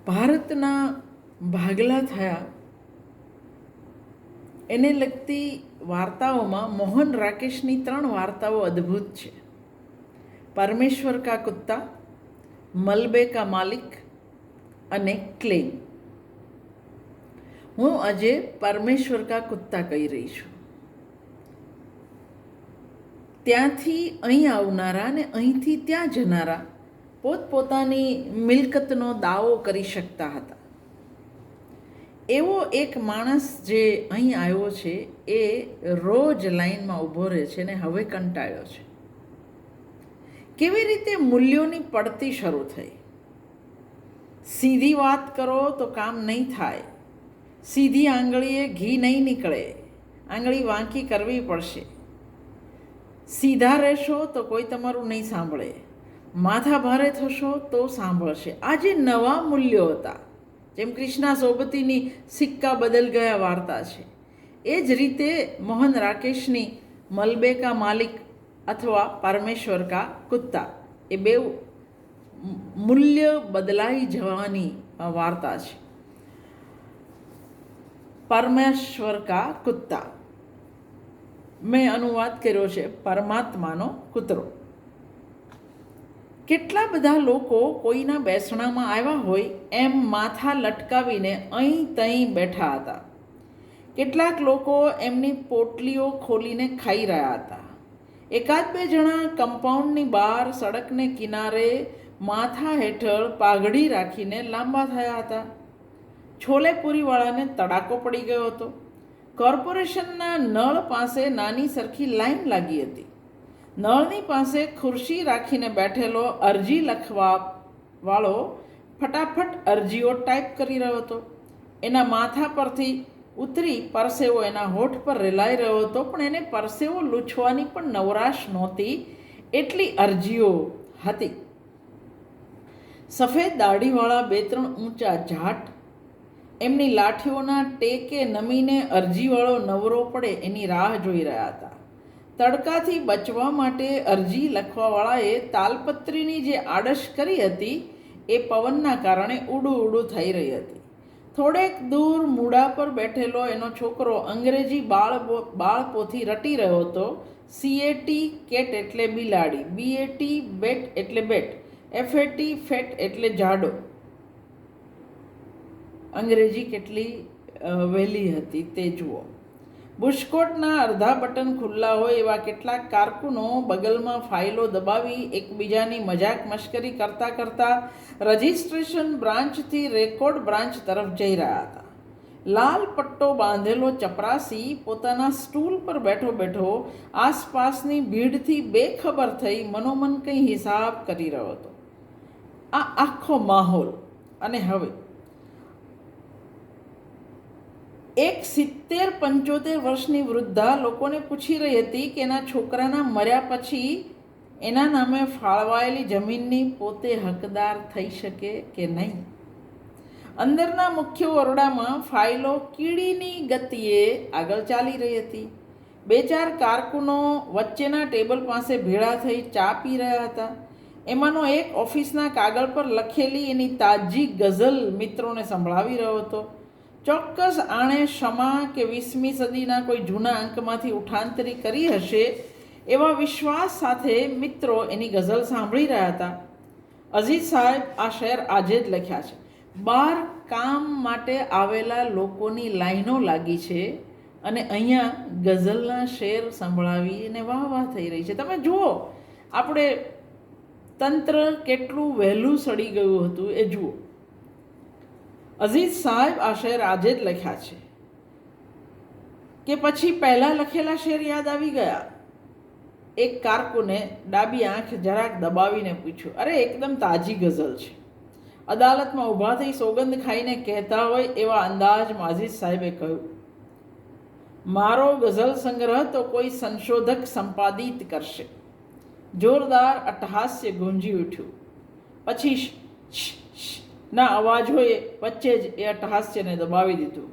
ભારતના ભાગલા થયા એને લગતી વાર્તાઓમાં મોહન રાકેશની 3 વાર્તાઓ અદ્ભુત છે. પરમેશ્વર કા કુત્તા, મલબે કા માલિક અને ક્લેમ. હું આજે પરમેશ્વર કા કુત્તા કહી રહી છું. ત્યાંથી અહીં આવનારા અને અહીંથી ત્યાં જનારા પોતપોતાની મિલકતનો દાવો કરી શકતા હતા. એવો એક માણસ જે અહીં આવ્યો છે એ રોજ લાઈનમાં ઊભો રહે છે ને હવે કંટાળ્યો છે. કેવી રીતે મૂલ્યોની પડતી શરૂ થઈ? સીધી વાત કરો તો કામ નહીં થાય, સીધી આંગળીએ ઘી નહીં નીકળે, આંગળી વાંકી કરવી પડશે. સીધા રહેશો તો કોઈ તમારું નહીં સાંભળે, માથા ભારે થશો તો સાંભળશે. આ જે નવા મૂલ્યો હતા, જેમ કૃષ્ણા સોબતીની સિક્કા બદલ ગયા વાર્તા છે, એ જ રીતે મોહન રાકેશની મલબે કા માલિક અથવા પરમેશ્વર કા કુત્તા, એ બે મૂલ્ય બદલાઈ જવાની વાર્તા છે. પરમેશ્વર કા કુત્તા મેં અનુવાદ કર્યો છે પરમાત્માનો કૂતરો. કેટલા બધા લોકો કોઈના બેસણામાં આવ્યા હોય એમ માથા લટકાવીને અહીં તહીં બેઠા હતા. કેટલાક લોકો એમની પોટલીઓ ખોલીને ખાઈ રહ્યા હતા. એકાદ બે જણા કમ્પાઉન્ડની બહાર સડકને કિનારે માથા હેઠળ પાઘડી રાખીને લાંબા થયા હતા. છોલેપુરીવાળાને તડાકો પડી ગયો હતો. કોર્પોરેશનના નળ પાસે નાની સરખી લાઈન લાગી હતી. નળની પાસે ખુરશી રાખીને બેઠેલો અરજી લખવા વાળો ફટાફટ અરજીઓ ટાઈપ કરી રહ્યો હતો. એના માથા પરથી ઉતરી પરસેવો એના હોઠ પર રેલાઈ રહ્યો હતો, પણ એને પરસેવો લૂછવાની પણ નવરાશ નહોતી, એટલી અરજીઓ હતી. સફેદ દાઢીવાળા 2-3 ઊંચા જાટ એમની લાઠીઓના ટેકે નમીને અરજીવાળો નવરો પડે એની રાહ જોઈ રહ્યા હતા. તડકાથી બચવા માટે અરજી લખવાવાળાએ તાલપત્રીની જે આડશ કરી હતી એ પવનના કારણે ઉડું થઈ રહી હતી. થોડેક દૂર મૂડા પર બેઠેલો એનો છોકરો અંગ્રેજી બાળપોથી રટી રહ્યો હતો. CAT કેટ એટલે બિલાડી, BAT બેટ એટલે બેટ, FAT ફેટ એટલે જાડો. અંગ્રેજી કેટલી વહેલી હતી તે જુઓ. બુશકોટના અડધા બટન ખુલ્લા હોય એવા કેટલાક કારકુનો બગલમાં ફાઇલો દબાવી એકબીજાની મજાક મશ્કરી કરતાં રજિસ્ટ્રેશન બ્રાન્ચથી રેકોર્ડ બ્રાન્ચ તરફ જઈ રહ્યા હતા. લાલ પટ્ટો બાંધેલો ચપરાસી પોતાના સ્ટૂલ પર બેઠો આસપાસની ભીડથી બેખબર થઈ મનોમન કંઈ હિસાબ કરી રહ્યો હતો. આ આખો માહોલ. અને હવે એક 70-75 વર્ષની વૃદ્ધા લોકોને પૂછી રહી હતી કે એના છોકરાના મર્યા પછી એના નામે ફાળવાયેલી જમીનની પોતે હકદાર થઈ શકે કે નહીં. અંદરના મુખ્ય ઓરડામાં ફાઇલો કીડીની ગતિએ આગળ ચાલી રહી હતી. 2-4 કારકુનો વચ્ચેના ટેબલ પાસે ભેળા થઈ ચા પી રહ્યા હતા. એમાંનો એક ઓફિસના કાગળ પર લખેલી એની તાજી ગઝલ મિત્રોને સંભળાવી રહ્યો હતો. ચોક્કસ આણે શમા કે 20મી સદીના કોઈ જૂના અંકમાંથી ઉઠાંતરી કરી હશે એવા વિશ્વાસ સાથે મિત્રો એની ગઝલ સાંભળી રહ્યા હતા. અઝીઝ સાહેબ, આ શેર આજે જ લખ્યા છે. 12 કામ માટે આવેલા લોકોની લાઈનો લાગી છે અને અહીંયા ગઝલના શેર સંભળાવીને વાહ થઈ રહી છે. તમે જુઓ, આપણે તંત્ર કેટલું વહેલું સડી ગયું હતું એ જુઓ. અઝીઝ સાહેબ, આ શેર આજે જ લખ્યા છે કે પછી પહેલાં લખેલા શેર યાદ આવી ગયા? એક કારકુને ડાબી આંખ જરાક દબાવીને પૂછ્યું. અરે, એકદમ તાજી ગઝલ છે. અદાલતમાં ઊભા થઈ સોગંદ ખાઈને કહેતા હોય એવા અંદાજમાં અઝીઝ સાહેબે કહ્યું, મારો ગઝલ સંગ્રહ તો કોઈ સંશોધક સંપાદિત કરશે. જોરદાર અટ્ટહાસ્ય ગુંજી ઉઠ્યું. પછી ના અવાજોએ વચ્ચે જ એ અટ્ટહાસ્યને દબાવી દીધું.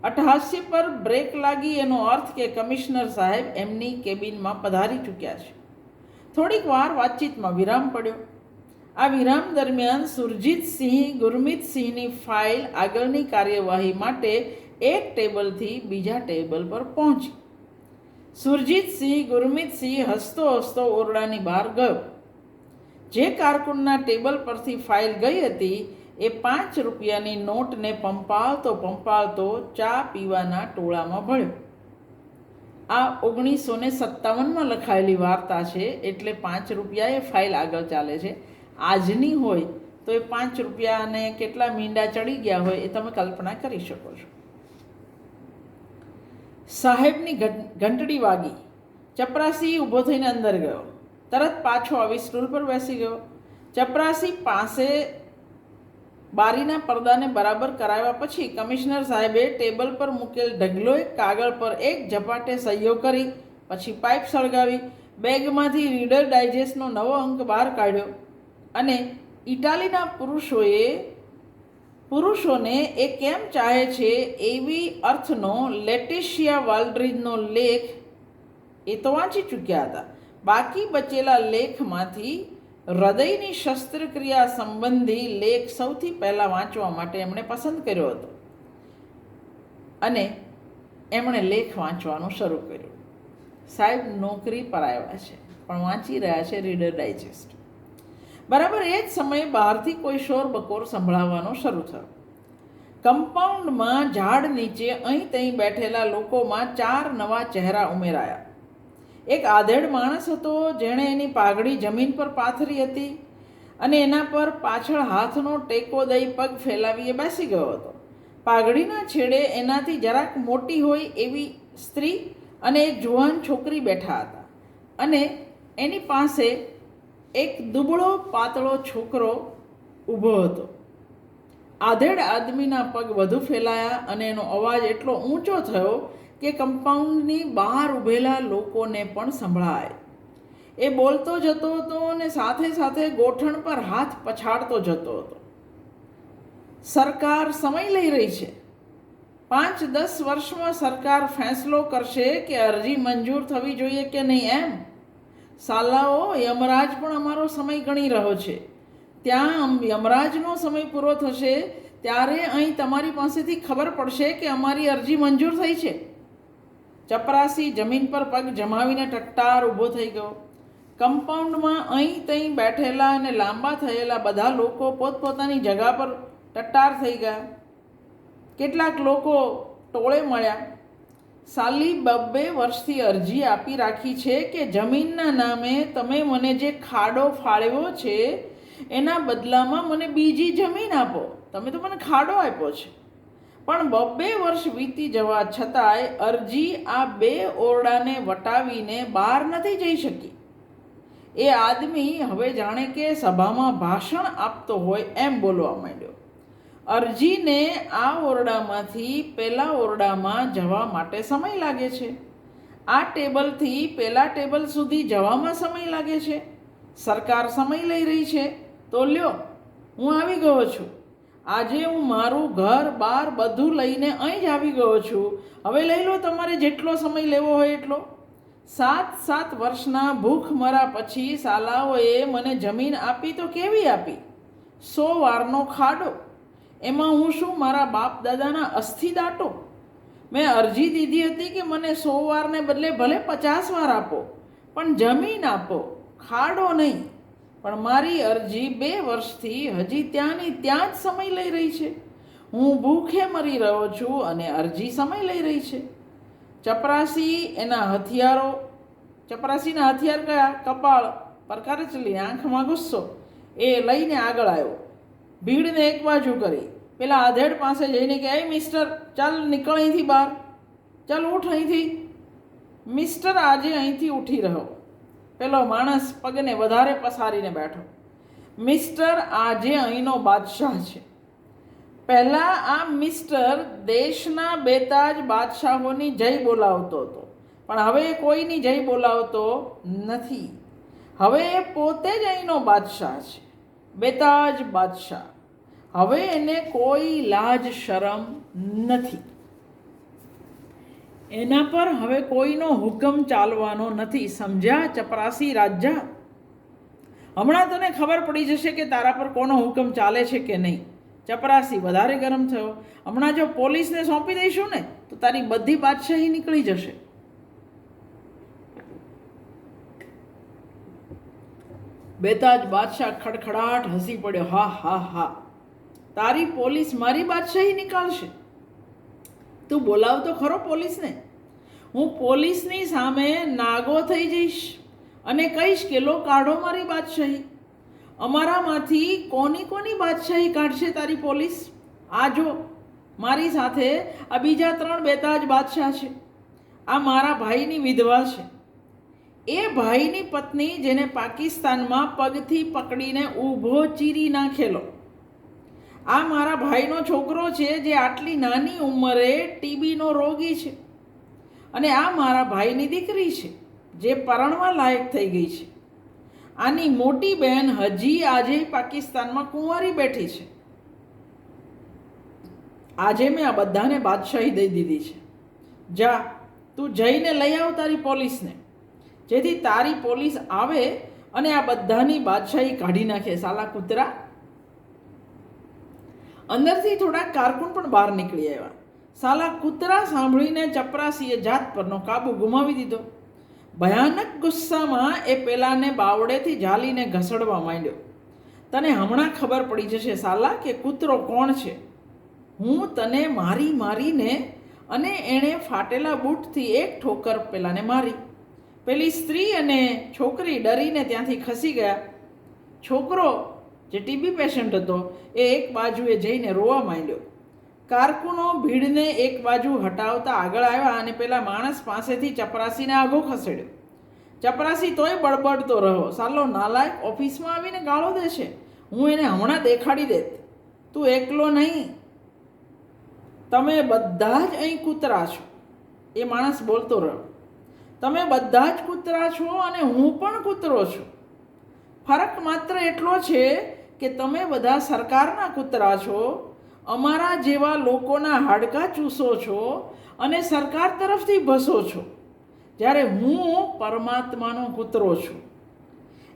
અટ્ટહાસ્ય પર બ્રેક લાગી એનો અર્થ કે કમિશનર સાહેબ એમની કેબિનમાં પધારી ચૂક્યા છે. થોડીક વાર વાતચીતમાં વિરામ પડ્યો. આ વિરામ દરમિયાન સુરજીતસિંહ ગુરમીતસિંહની ફાઇલ આગળની કાર્યવાહી માટે એક ટેબલથી બીજા ટેબલ પર પહોંચી. સુરજીતસિંહ ગુરમીતસિંહ હસતો હસતો ઓરડાની બહાર ગયો. જે કારકુનના ટેબલ પરથી ફાઇલ ગઈ હતી એ 5 રૂપિયાની નોટને પંપાળતો પંપાળતો ચા પીવાના ટોળામાં ભળ્યો. આ 1957માં લખાયેલી વાર્તા છે, એટલે 5 રૂપિયાએ ફાઇલ આગળ ચાલે છે. આજની હોય તો એ 5 રૂપિયાને કેટલા મીંડા ચડી ગયા હોય એ તમે કલ્પના કરી શકો છો. સાહેબની ઘંટડી વાગી. ચપરાસી ઊભો થઈને અંદર ગયો. તરત પાછો આવી સ્ટૂલ પર બેસી ગયો. ચપરાસી પાસે બારીના પડદાને બરાબર કરાવ્યા પછી કમિશનર સાહેબે ટેબલ પર મૂકેલ ઢગલોય કાગળ પર એક ઝપાટે સહીઓ કરી, પછી પાઇપ સળગાવી, બેગમાંથી રીડર ડાયજેસ્ટનો નવો અંક બહાર કાઢ્યો અને ઇટાલીના પુરુષોને એ કેમ ચાહે છે એવી અર્થનો લેટિશિયા વાલ્ડ્રીજનો લેખ એ તો વાંચી ચૂક્યા હતા. બાકી બચેલા લેખમાંથી હૃદયની શસ્ત્રક્રિયા સંબંધી લેખ સૌથી પહેલાં વાંચવા માટે એમણે પસંદ કર્યો હતો અને એમણે લેખ વાંચવાનું શરૂ કર્યું. સાહેબ નોકરી પર આવ્યા છે પણ વાંચી રહ્યા છે રીડર ડાયજેસ્ટ. બરાબર એ જ સમયે બહારથી કોઈ શોર બકોર સંભળાવવાનો શરૂ થયો. કમ્પાઉન્ડમાં ઝાડ નીચે અહીં ત્યાં બેઠેલા લોકોમાં 4 નવા ચહેરા ઉમેરાયા. એક આધેડ માણસ હતો જેણે એની પાઘડી જમીન પર પાથરી હતી અને એના પર પાછળ હાથનો ટેકો દઈ પગ ફેલાવીએ બેસી ગયો હતો. પાઘડીના છેડે એનાથી જરાક મોટી હોય એવી સ્ત્રી અને એક જુવાન છોકરી બેઠા હતા અને એની પાસે એક દુબળો પાતળો છોકરો ઊભો હતો. આધેડ આદમીના પગ વધુ ફેલાયા અને એનો અવાજ એટલો ઊંચો થયો કે કમ્પાઉન્ડની બહાર ઊભેલા લોકોને પણ સંભળાય. એ બોલતો જતો હતો અને સાથે સાથે ગોઠણ પર હાથ પછાડતો જતો હતો. સરકાર સમય લઈ રહી છે. 5-10 વર્ષમાં સરકાર ફેંસલો કરશે કે અરજી મંજૂર થવી જોઈએ કે નહીં એમ. સાલાઓ, યમરાજ પણ અમારો સમય ગણી રહ્યો છે. ત્યાં યમરાજનો સમય પૂરો થશે ત્યારે અહીં તમારી પાસેથી ખબર પડશે કે અમારી અરજી મંજૂર થઈ છે. ચપરાસી જમીન પર પગ જમાવીને ટટ્ટાર ઊભો થઈ ગયો. કમ્પાઉન્ડમાં અહીં ત્યાં બેઠેલા અને લાંબા થયેલા બધા લોકો પોતપોતાની જગા પર ટટ્ટાર થઈ ગયા. કેટલાક લોકો ટોળે મળ્યા. સાલી 2 વર્ષથી અરજી આપી રાખી છે કે જમીનના નામે તમે મને જે ખાડો ફાળવ્યો છે એના બદલામાં મને બીજી જમીન આપો. તમે તો મને ખાડો આપ્યો છે. પણ 2 વર્ષ વીતી જવા છતાંય અરજી આ 2 ઓરડાને વટાવીને બહાર નથી જઈ શકી. એ આદમી હવે જાણે કે સભામાં ભાષણ આપતો હોય એમ બોલવા માંડ્યો. અરજીને આ ઓરડામાંથી પેલા ઓરડામાં જવા માટે સમય લાગે છે. આ ટેબલથી પેલા ટેબલ સુધી જવામાં સમય લાગે છે. સરકાર સમય લઈ રહી છે. તો લ્યો, હું આવી ગયો છું. આજે હું મારું ઘર બાર બધું લઈને અહીં જ આવી ગયો છું. હવે લઈ લો તમારે જેટલો સમય લેવો હોય એટલો. 7 વર્ષના ભૂખમરા પછી સાલાઓએ મને જમીન આપી તો કેવી આપી? 100 વારનો ખાડો. એમાં હું શું મારા બાપ દાદાના અસ્થિ દાટો? મેં અરજી દીધી હતી કે મને 100 વારને બદલે ભલે 50 વાર આપો, પણ જમીન આપો, ખાડો નહીં. પણ મારી અરજી 2 વર્ષથી હજી ત્યાંની ત્યાં જ સમય લઈ રહી છે. હું ભૂખે મરી રહ્યો છું અને અરજી સમય લઈ રહી છે. ચપરાસીના હથિયાર કયા? કપાળ પર કરચલી, આંખમાં ગુસ્સો. એ લઈને આગળ આવ્યો. ભીડને એક બાજુ કરી પેલા આધેડ પાસે જઈને કે, એ મિસ્ટર, ચાલ નીકળ અહીંથી બહાર, ચાલ ઉઠ અહીંથી. મિસ્ટર આજે અહીંથી ઉઠી રહ્યો. પેલો માણસ પગને વધારે પસારીને બેઠો. મિસ્ટર આજે અહીંનો બાદશાહ છે. પહેલાં આ મિસ્ટર દેશના બેતાજ બાદશાહોની જય બોલાવતો હતો, પણ હવે કોઈની જય બોલાવતો નથી. હવે એ પોતે જ અહીંનો બાદશાહ છે, બેતાજ બાદશાહ. હવે એને કોઈ લાજ શરમ નથી. એના પર હવે કોઈનો હુકમ ચાલવાનો નથી. સમજ્યા ચપરાસી રાજા? હમણાં તને ખબર પડી જશે કે તારા પર કોનો હુકમ ચાલે છે કે નહીં. ચપરાસી વધારે ગરમ થયો. હમણાં જો પોલીસને સોંપી દઈશું ને તો તારી બધી બાદશાહી નીકળી જશે. બેતાજ બાદશાહ ખડખડાટ હસી પડ્યો. હા હા હા, તારી પોલીસ મારી બાદશાહી નીકાળશે? તું બોલાવ તો ખરો પોલીસને. હું પોલીસની સામે નાગો થઈ જઈશ અને કહીશ કે લો કાઢો મારી બાદશાહી. અમારામાંથી કોની બાદશાહી કાઢશે તારી પોલીસ? આ જો મારી સાથે આ બીજા 3 બેતાજ બાદશાહ છે. આ મારા ભાઈની વિધવા છે. એ ભાઈની પત્ની જેને પાકિસ્તાનમાં પગથી પકડીને ઊભો ચીરી નાખેલો. આ મારા ભાઈનો છોકરો છે જે આટલી નાની ઉંમરે ટીબીનો રોગી છે. અને આ મારા ભાઈની દીકરી છે જે પરણવા લાયક થઈ ગઈ છે. આની મોટી બહેન હજી આજે પાકિસ્તાનમાં કુંવારી બેઠી છે. આજે મેં આ બધાને બાદશાહી દઈ દીધી છે. જા તું જઈને લઈ આવ તારી પોલીસને, જેથી તારી પોલીસ આવે અને આ બધાની બાદશાહી કાઢી નાખે. સાલા કૂતરા. અંદરથી થોડા કારકુન પણ બહાર નીકળી આવ્યા. સાલા કૂતરા સાંભળીને ચપરાસીએ જાત પરનો કાબુ ગુમાવી દીધો. ભયાનક ગુસ્સામાં એ પેલાને બાવડેથી ઝાલીને ઘસડવા માંડ્યો. તને હમણાં ખબર પડી જશે સાલા કે કૂતરો કોણ છે. હું તને મારીને અને એણે ફાટેલા બૂટથી એક ઠોકર પેલાને મારી. પેલી સ્ત્રી અને છોકરી ડરીને ત્યાંથી ખસી ગયા. છોકરો જે ટીબી પેશન્ટ હતો એ એક બાજુએ જઈને રોવા માંડ્યો. કારકુનો ભીડને એક બાજુ હટાવતા આગળ આવ્યા અને પેલા માણસ પાસેથી ચપરાસીને આઘો ખસેડ્યો. ચપરાસી તોય બડબડતો રહ્યો. સાલો નાલાયક ઓફિસમાં આવીને ગાળો દે છે. હું એને હમણાં દેખાડી દેત. તું એકલો નહીં, તમે બધા જ અહીં કૂતરા છો. એ માણસ બોલતો રહ્યો. તમે બધા જ કૂતરા છો અને હું પણ કૂતરો છું. ફરક માત્ર એટલો છે કે તમે બધા સરકારના કૂતરા છો, અમારા જેવા લોકોના હાડકાં ચૂસો છો અને સરકાર તરફથી ભસો છો, જ્યારે હું પરમાત્માનો કૂતરો છું.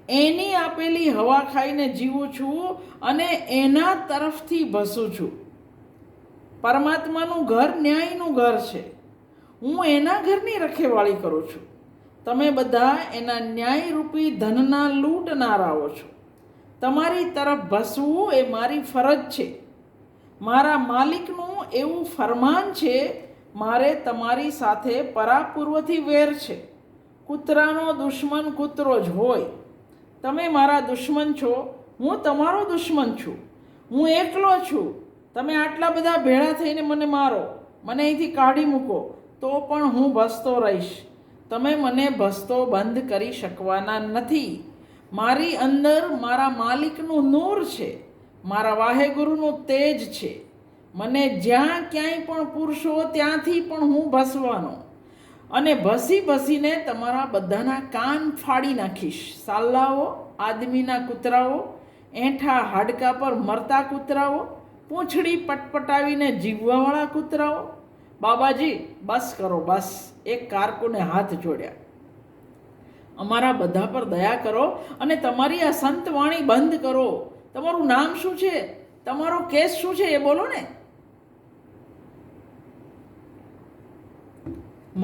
એની આપેલી હવા ખાઈને જીવું છું અને એના તરફથી ભસું છું. પરમાત્માનું ઘર ન્યાયનું ઘર છે. હું એના ઘરની રખેવાળી કરું છું. તમે બધા એના ન્યાયરૂપી ધનના લૂંટનારાઓ છો. તમારી તરફ ભસવું એ મારી ફરજ છે. મારા માલિકનું એવું ફરમાન છે. મારે તમારી સાથે પરાપૂર્વથી વેર છે. કૂતરાનો દુશ્મન કૂતરો જ હોય. તમે મારા દુશ્મન છો, હું તમારો દુશ્મન છું. હું એકલો છું. તમે આટલા બધા ભેળા થઈને મને મારો, મને અહીંથી કાઢી મૂકો તો પણ હું ભસતો રહીશ. તમે મને ભસતો બંધ કરી શકવાના નથી. મારી અંદર મારા માલિકનું નૂર છે, મારા વાહેગુરુનું તેજ છે. મને જ્યાં ક્યાંય પણ પૂરશો ત્યાંથી પણ હું ભસવાનો અને ભસીને તમારા બધાના કાન ફાડી નાખીશ. સાલ્લાઓ, આદમીના કૂતરાઓ, એંઠા હાડકા પર મરતા કૂતરાઓ, પૂંછડી પટપટાવીને જીવવાવાળા કૂતરાઓ. બાબાજી બસ કરો બસ. એક કારકુને હાથ જોડ્યા. અમારા બધા પર દયા કરો અને તમારી આ સંતવાણી બંધ કરો. તમારું નામ શું છે? તમારો કેસ શું છે એ બોલો ને.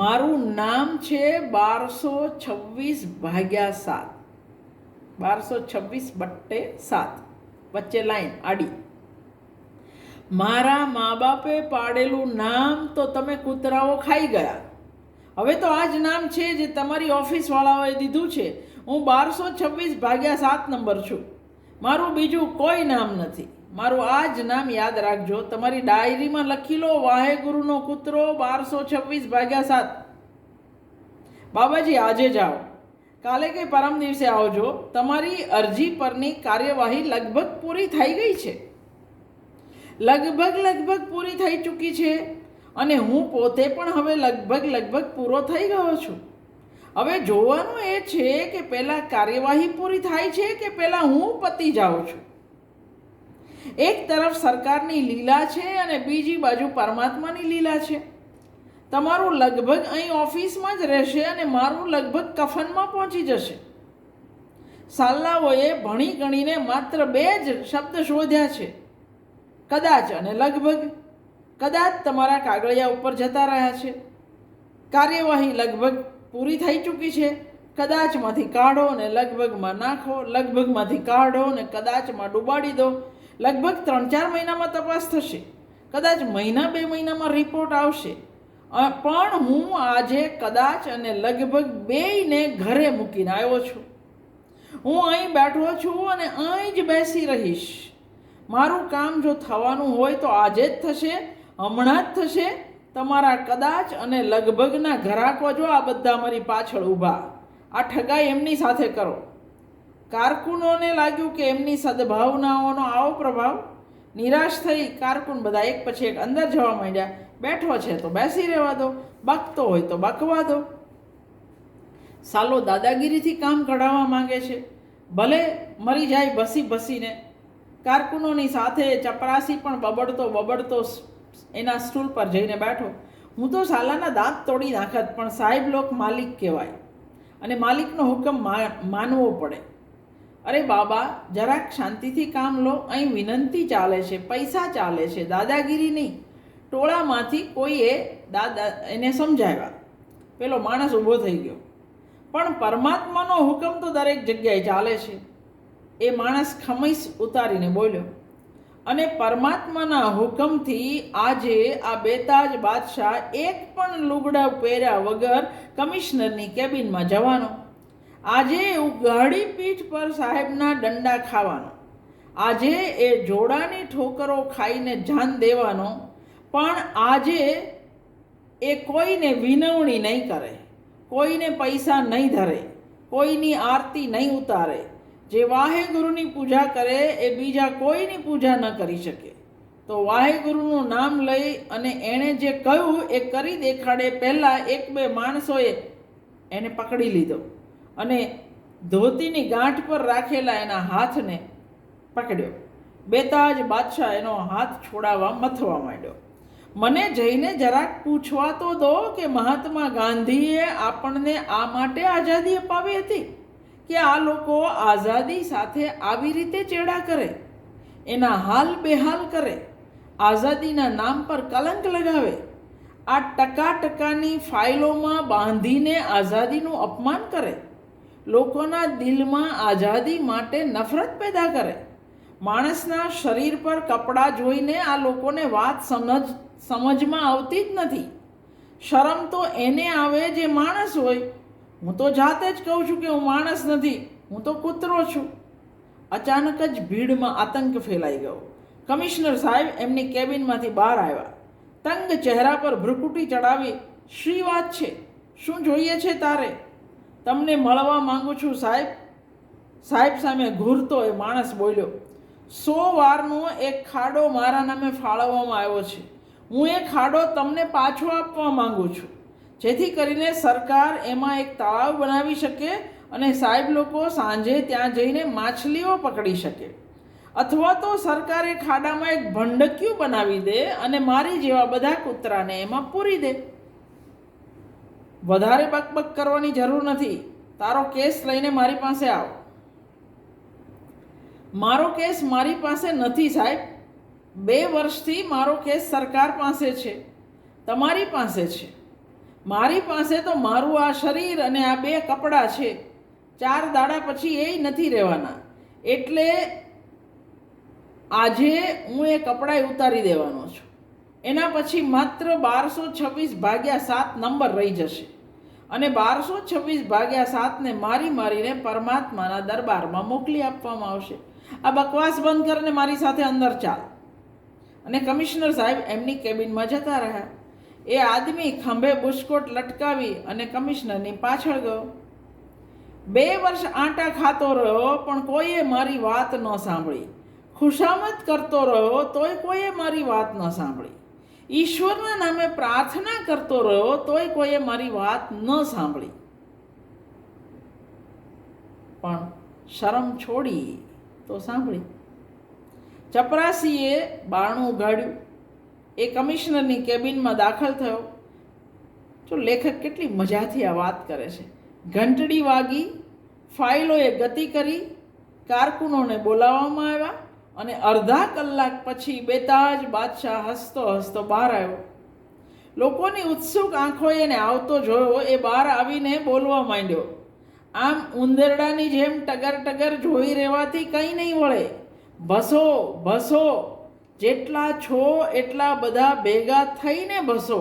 મારું નામ છે 1226/7. 1226/7 વચ્ચે લાઈન આડી. મારા મા બાપે પાડેલું નામ તો તમે કૂતરાઓ ખાઈ ગયા. હવે તો આ જ નામ છે જે તમારી ઓફિસવાળાઓએ દીધું છે. હું 1226/7 નંબર છું. મારું બીજું કોઈ નામ નથી. મારું આ જ નામ યાદ રાખજો. તમારી ડાયરીમાં લખી લો, વાહેગુરુનો કૂતરો 1226/7. બાબાજી આજે જાઓ, કાલે કે પરમ દિવસે આવજો. તમારી અરજી પરની કાર્યવાહી લગભગ પૂરી થઈ ગઈ છે. લગભગ પૂરી થઈ ચૂકી છે અને હું પોતે પણ હવે લગભગ પૂરો થઈ ગયો છું. હવે જોવાનું એ છે કે પહેલાં કાર્યવાહી પૂરી થાય છે કે પહેલાં હું પતી જાઉં છું. એક તરફ સરકારની લીલા છે અને બીજી બાજુ પરમાત્માની લીલા છે. તમારું લગભગ અહીં ઓફિસમાં જ રહેશે અને મારું લગભગ કફનમાં પહોંચી જશે. સાલ્લાઓએ ભણી ગણીને માત્ર 2 જ શબ્દ શોધ્યા છે, કદાચ અને લગભગ. કદાચ તમારા કાગળિયા ઉપર જતા રહ્યા છે. કાર્યવાહી લગભગ પૂરી થઈ ચૂકી છે. કદાચમાંથી કાઢો ને લગભગમાં નાખો, લગભગમાંથી કાઢો ને કદાચમાં ડૂબાડી દો. લગભગ 3-4 મહિનામાં તપાસ થશે, કદાચ મહિના 2 મહિનામાં રિપોર્ટ આવશે. પણ હું આજે કદાચ અને લગભગ બેયને ઘરે મૂકીને આવ્યો છું. હું અહીં બેઠો છું અને અહીં જ બેસી રહીશ. મારું કામ જો થવાનું હોય તો આજે જ થશે, હમણાં જ થશે. તમારા કદાચ અને લગભગના ઘરાકો જો આ બધા મારી પાછળ ઊભા. આ ઠગાઈ એમની સાથે કરો. કારકુનોને લાગ્યું કે એમની સદભાવનાઓનો આવો પ્રભાવ. નિરાશ થઈ કારકુન બધા એક પછી એક અંદર જવા માંડ્યા. બેઠો છે તો બેસી રહેવા દો, બકતો હોય તો બકવા દો. સાલો દાદાગીરીથી કામ કઢાવવા માંગે છે, ભલે મરી જાય બસીને. કારકુનોની સાથે ચપરાસી પણ બબડતો એના સ્ટૂલ પર જઈને બેઠો. હું તો સાલાના દાંત તોડી નાખત, પણ સાહેબ લોક માલિક કહેવાય અને માલિકનો હુકમ માનવો પડે. અરે બાબા, જરાક શાંતિથી કામ લો. અહીં વિનંતી ચાલે છે, પૈસા ચાલે છે, દાદાગીરી નહીં. ટોળામાંથી કોઈએ એને સમજાવ્યા. પેલો માણસ ઊભો થઈ ગયો. પણ પરમાત્માનો હુકમ તો દરેક જગ્યાએ ચાલે છે. એ માણસ ખમીસ ઉતારીને બોલ્યો. અને પરમાત્માના હુકમથી આજે આ બેતાજ બાદશાહ એક પણ લુગડા પહેર્યા વગર કમિશનરની કેબિનમાં જવાનો. આજે ઉઘાડી પીઠ પર સાહેબના દંડા ખાવાનો. આજે એ જોડાની ઠોકરો ખાઈને જાન દેવાનો. પણ આજે એ કોઈને વિનવણી નહીં કરે, કોઈને પૈસા નહીં ધરે, કોઈની આરતી નહીં ઉતારે. જે વાહેગુરુની પૂજા કરે એ બીજા કોઈની પૂજા ન કરી શકે. તો વાહેગુરુનું નામ લઈ અને એણે જે કહ્યું એ કરી દેખાડે. પહેલાં 1-2 માણસોએ એને પકડી લીધો અને ધોતીની ગાંઠ પર રાખેલા એના હાથને પકડ્યો. બેતાજ બાદશાહ એનો હાથ છોડાવવા મથવા માંડ્યો. મને જઈને જરાક પૂછવા તો દો કે મહાત્મા ગાંધીએ આપણને આ માટે આઝાદી અપાવી હતી કે આ લોકો આઝાદી સાથે આવી રીતે ચેડા કરે, એના હાલ બેહાલ કરે, આઝાદીના નામ પર કલંક લગાવે, આ ટકાની ફાઇલોમાં બાંધીને આઝાદીનું અપમાન કરે, લોકોના દિલમાં આઝાદી માટે નફરત પેદા કરે. માણસના શરીર પર કપડાં જોઈને આ લોકોને વાત સમજમાં આવતી જ નથી. શરમ તો એને આવે જે માણસ હોય. હું તો જાતે જ કહું છું કે હું માણસ નથી, હું તો કૂતરો છું. અચાનક જ ભીડમાં આતંક ફેલાઈ ગયો. કમિશનર સાહેબ એમની કેબિનમાંથી બહાર આવ્યા. તંગ ચહેરા પર ભ્રુકુટી ચડાવી, શી વાત છે? શું જોઈએ છે તારે? તમને મળવા માંગુ છું સાહેબ. સાહેબ સામે ઘૂરતો એ માણસ બોલ્યો. 100 વારનો એક ખાડો મારા નામે ફાળવવામાં આવ્યો છે. હું એ ખાડો તમને પાછો આપવા માંગુ છું, જેથી કરીને સરકાર એમાં એક તળાવ બનાવી શકે અને સાહેબ લોકો સાંજે ત્યાં જઈને માછલીઓ પકડી શકે. અથવા તો સરકારે ખાડામાં એક ભંડકિયું બનાવી દે અને મારી જેવા બધા કૂતરાને એમાં પૂરી દે. વધારે બકબક કરવાની જરૂર નથી. તારો કેસ લઈને મારી પાસે આવ. મારો કેસ મારી પાસે નથી સાહેબ. 2 વર્ષથી મારો કેસ સરકાર પાસે છે, તમારી પાસે છે. મારી પાસે તો મારું આ શરીર અને આ 2 કપડાં છે. 4 દાડા પછી એ નથી રહેવાના. એટલે આજે હું એ કપડાં ઉતારી દેવાનો છું. એના પછી માત્ર 1226/7 નંબર રહી જશે અને 1226/7ને મારીને પરમાત્માના દરબારમાં મોકલી આપવામાં આવશે. આ બકવાસ બંધ કરીને મારી સાથે અંદર ચાલ. અને કમિશનર સાહેબ એમની કેબિનમાં જતા રહ્યા. એ આદમી ખંભે બુસ્કોટ લટકાવી અને કમિશનરની પાછળ ગયો. 2 વર્ષ આંટા ખાતો રહ્યો, પણ કોઈએ મારી વાત ન સાંભળી. ખુશામત કરતો રહ્યો તોય કોઈએ મારી વાત ન સાંભળી. ઈશ્વરના નામે પ્રાર્થના કરતો રહ્યો તોય કોઈએ મારી વાત ન સાંભળી. પણ શરમ છોડી તો સાંભળી. ચપરાસીએ બારણું ઉઘાડ્યું. એ કમિશનરની કેબિનમાં દાખલ થયો. જો લેખક કેટલી મજાથી આ વાત કરે છે. ઘંટડી વાગી ફાઇલોએ ગતિ કરી, કારકુનોને બોલાવવામાં આવ્યા અને અડધા કલાક પછી બેતાજ બાદશાહ હસતો હસતો બહાર આવ્યો. લોકોની ઉત્સુક આંખોએ એને આવતો જોયો. એ બહાર આવીને બોલવા માંડ્યો. આમ ઉંદરડાની જેમ ટગર ટગર જોઈ રહેવાથી કંઈ નહીં વળે. ભસો ભસો, જેટલા છો એટલા બધા ભેગા થઈને ભસો.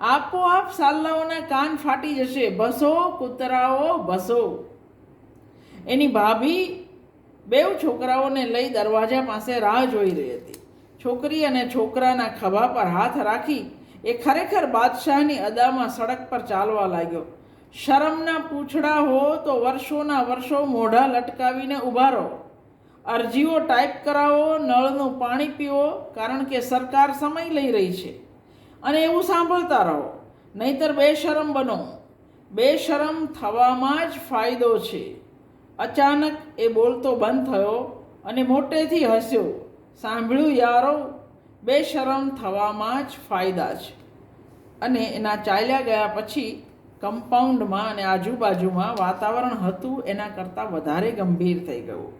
આપોઆપ સાલ્લાઓના કાન ફાટી જશે. ભસો કૂતરાઓ ભસો. એની ભાભી બેવ છોકરાઓને લઈ દરવાજા પાસે રાહ જોઈ રહી હતી. છોકરી અને છોકરાના ખભા પર હાથ રાખી એ ખરેખર બાદશાહની અદામાં સડક પર ચાલવા લાગ્યો. શરમના પૂંછડા હો તો વર્ષોના વર્ષો મોઢા લટકાવીને ઊભા રહો. અરજીઓ ટાઈપ કરાવો, નળનું પાણી પીવો, કારણ કે સરકાર સમય લઈ રહી છે, અને એવું સાંભળતા રહો, નહીતર બેશરમ બનો. બેશરમ થવામાં જ ફાયદો છે. અચાનક એ બોલતો બંધ થયો અને મોટેથી હસ્યો. સાંભળ્યું યારો, બેશરમ થવામાં જ ફાયદા છે. અને એના ચાલ્યા ગયા પછી કમ્પાઉન્ડમાં અને આજુબાજુમાં વાતાવરણ હતું એના કરતાં વધારે ગંભીર થઈ ગયું.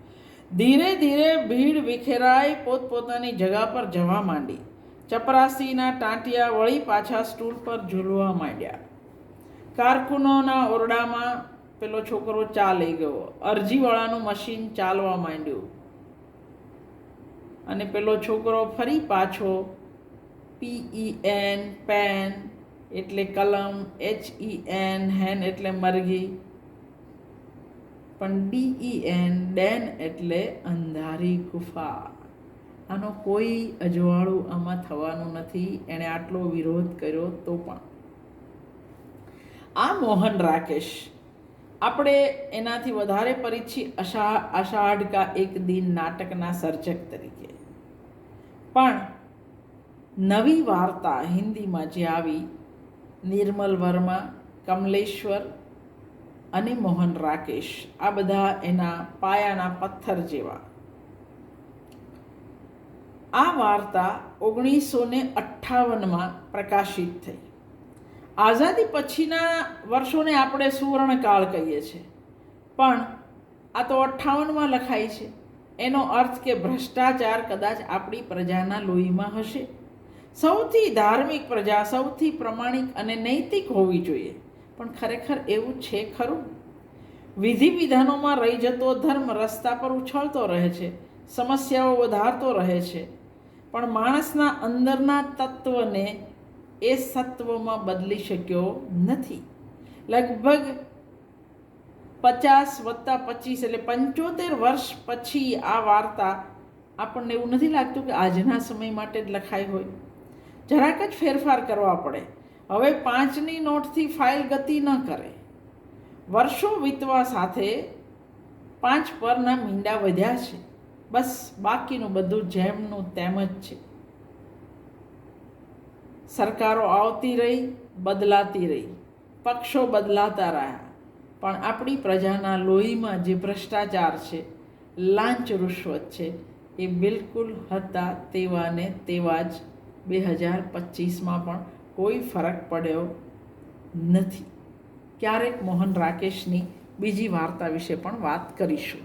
ધીરે ધીરે ભીડ વિખેરાઈ પોતપોતાની જગા પર જવા માંડી. ચપરાસીના ટાંટિયા વળી પાછા સ્ટૂલ પર ઝૂલવા માંડ્યા. કારકુનોના ઓરડામાં પેલો છોકરો ચા લઈ ગયો. અરજીવાળાનું મશીન ચાલવા માંડ્યું અને પેલો છોકરો ફરી પાછો PEN પેન એટલે કલમ, HEN હેન એટલે મરઘી, પણ DEN ડેન એટલે અંધારી ગુફા. આનો કોઈ અજવાળું આમાં થવાનું નથી. એણે આટલો વિરોધ કર્યો તો પણ. આ મોહન રાકેશ, આપણે એનાથી વધારે પરિચિત આષાઢ કા એક દિન નાટકના સર્જક તરીકે. પણ નવી વાર્તા હિન્દીમાં જે આવી, નિર્મલ વર્મા, કમલેશ્વર અને મોહન રાકેશ, આ બધા એના પાયાના પથ્થર જેવા. આ વાર્તા 1958માં પ્રકાશિત થઈ. આઝાદી પછીના વર્ષોને આપણે સુવર્ણકાળ કહીએ છીએ, પણ આ તો 58માં લખાઈ છે. એનો અર્થ કે ભ્રષ્ટાચાર કદાચ આપણી પ્રજાના લોહીમાં હશે. સૌથી ધાર્મિક પ્રજા સૌથી પ્રમાણિક અને નૈતિક હોવી જોઈએ, પણ ખરેખર એવું છે ખરું? વિધિ વિધાનોમાં રહી જતો ધર્મ રસ્તા પર ઉછળતો રહે છે, સમસ્યાઓ વધારતો રહે છે, પણ માણસના અંદરના તત્વને એ સત્વમાં બદલી શક્યો નથી. લગભગ 50+25 એટલે 75 વર્ષ પછી આ વાર્તા આપણને એવું નથી લાગતું કે આજના સમય માટે જ લખાઈ હોય. જરાક જ ફેરફાર કરવા પડે. હવે 5ની નોટથી ફાઇલ ગતિ ન કરે. વર્ષો વીતવા સાથે 5 પરના મીંડા વધ્યા છે. બસ બાકીનું બધું જેમનું તેમ જ છે. સરકારો આવતી રહી, બદલાતી રહી, પક્ષો બદલાતા રહ્યા, પણ આપણી પ્રજાના લોહીમાં જે ભ્રષ્ટાચાર છે, લાંચ રૂશ્વત છે, એ બિલકુલ હતા તેવા ને તેવા જ 2025માં પણ કોઈ ફરક પડ્યો નથી. ક્યારેક મોહન રાકેશની બીજી વાર્તા વિશે પણ વાત કરીશું.